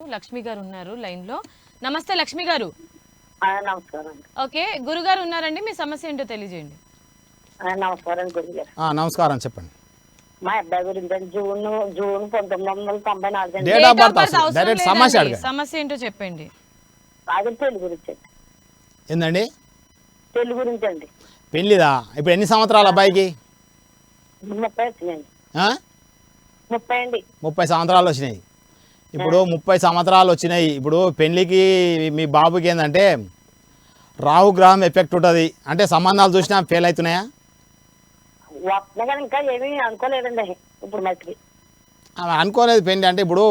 లక్ష్మి గారు ఉన్నారు లైన్ లో. నమస్తే లక్ష్మి గారు. నమస్కారం. ఓకే, గురుగారు ఉన్నారండి, మీ సమస్య ఏంటో తెలియజేయండి. నమస్కారం గురుగారు. నమస్కారం, చెప్పండి. మా అబ్బాయి గురించి జూన్ 1994 Date of birth అవసరం డైరెక్ట్ సమస్య అడగండి. సమస్య ఏంటో చెప్పండి. అది పెళ్లి గురించి అండి. ఏందండి? పెళ్లి గురించి అండి. పెళ్ళిదా? ఇప్పుడు ఎన్ని సంవత్సరాలు అబ్బాయికి? 30 వచ్చినాయండి. 30 అండి. 30 సంవత్సరాలు వచ్చినాయి. ఇప్పుడు 30 సంవత్సరాలు వచ్చినాయి. ఇప్పుడు పెళ్ళికి మీ బాబుకి ఏంటంటే రాహుగ్రహం ఎఫెక్ట్ ఉంటుంది. అంటే సంబంధాలు చూసినా ఫెయిల్ అవుతున్నాయా? వస్తున్నా కానీ ఇంకా ఏమీ అనుకోలేదండి ఇప్పుడు మట్టికి. అనుకోలేదు పెళ్ళి అంటే. ఇప్పుడు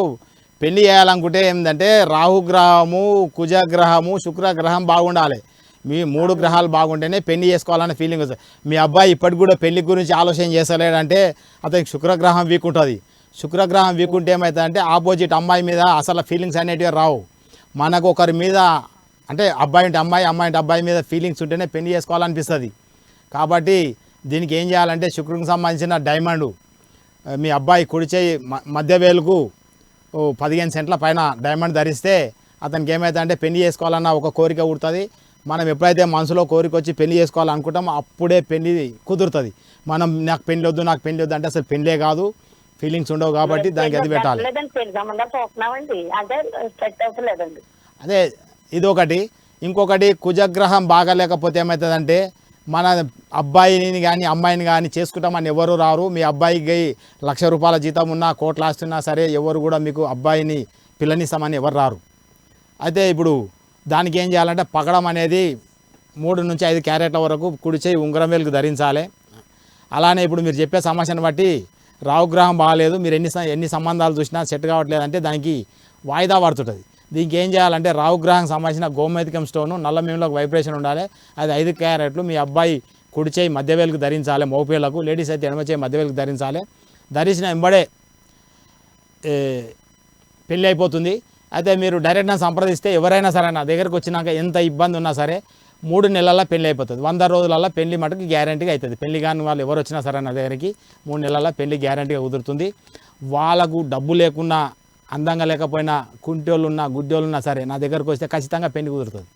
పెళ్ళి చేయాలనుకుంటే ఏంటంటే రాహుగ్రహము, కుజగ్రహము, శుక్రగ్రహం బాగుండాలి. మీ 3 గ్రహాలు బాగుంటేనే పెళ్లి చేసుకోవాలనే ఫీలింగ్ వస్తుంది. మీ అబ్బాయి ఇప్పటికి కూడా పెళ్లి గురించి ఆలోచన చేస్తలేడంటే అతనికి శుక్రగ్రహం వీక్ ఉంటుంది. శుక్రగ్రహం వీక్ ఉంటే ఏమవుతుందంటే ఆపోజిట్ అమ్మాయి మీద అసలు ఫీలింగ్స్ అనేటివి రావు. మనకు ఒకరి మీద అంటే అబ్బాయి అంటే అమ్మాయి, అమ్మాయి అంటే అబ్బాయి మీద ఫీలింగ్స్ ఉంటేనే పెళ్లి చేసుకోవాలనిపిస్తుంది. కాబట్టి దీనికి ఏం చేయాలంటే శుక్రునికి సంబంధించిన డైమండ్ మీ అబ్బాయి కుడి చేయి మధ్య వేలుకు 15 సెంట్ల పైన డైమండ్ ధరిస్తే అతనికి ఏమవుతుందంటే పెళ్లి చేసుకోవాలన్న ఒక కోరిక పుడుతుంది. మనం ఎప్పుడైతే మనసులో కోరిక వచ్చి పెళ్లి చేసుకోవాలనుకుంటామో అప్పుడే పెళ్లి కుదురుతుంది. మనం నాకు పెళ్లి వద్దు, నాకు పెళ్లి వద్దు అంటే అసలు పెళ్ళే కాదు, ఫీలింగ్స్ ఉండవు. కాబట్టి దానికి అది పెట్టాలి. అదే ఇది ఒకటి. ఇంకొకటి కుజగ్రహం బాగాలేకపోతే ఏమవుతుందంటే మన అబ్బాయిని కానీ అమ్మాయిని కానీ చేసుకుంటామని ఎవరు రారు. మీ అబ్బాయికి 1,00,000 రూపాయల జీతం ఉన్నా, కోట్ల ఆస్తున్నా సరే ఎవరు కూడా మీకు అబ్బాయిని పిల్లనిస్తామని ఎవరు రారు. అయితే ఇప్పుడు దానికి ఏం చేయాలంటే పగడం అనేది 3 నుంచి 5 క్యారెట్ల వరకు కుడి చేయి ఉంగరం వేలుకు ధరించాలి. అలానే ఇప్పుడు మీరు చెప్పే సమస్యను బట్టి రాహుగ్రహం బాగాలేదు, మీరు ఎన్ని సంబంధాలు చూసినా సెట్ కావట్లేదు అంటే దానికి వాయిదా పడుతుంటుంది. దీనికి ఏం చేయాలంటే రాహుగ్రహం సంబంధించిన గోమేధికం స్టోను నల్లమేములకు వైబ్రేషన్ ఉండాలి. అది 5 క్యారెట్లు మీ అబ్బాయి కుడి చేయి మధ్య వేలుకు ధరించాలి. మగపిల్లలకు, లేడీస్ అయితే ఎడమ చేయి మధ్య వేలుకు ధరించాలి. ధరించిన వెంబడే పెళ్ళి అయిపోతుంది. అయితే మీరు డైరెక్ట్ నా సంప్రదిస్తే ఎవరైనా సరే నా దగ్గరకు వచ్చినాక ఎంత ఇబ్బంది ఉన్నా సరే 3 నెలల్లో పెళ్ళి అయిపోతుంది. 100 రోజులలో పెళ్లి మటుకు గ్యారంటీగా అవుతుంది. పెళ్లి కాని వాళ్ళు ఎవరు వచ్చినా సరే నా దగ్గరికి 3 నెలల్లో పెళ్లి గ్యారంటీగా కుదురుతుంది. వాళ్ళకు డబ్బు లేకున్నా, అందంగా లేకపోయినా, కుంటోళ్ళున్నా, గుడ్డోళ్ళున్నా సరే నా దగ్గరకు వస్తే ఖచ్చితంగా పెళ్లి కుదురుతుంది.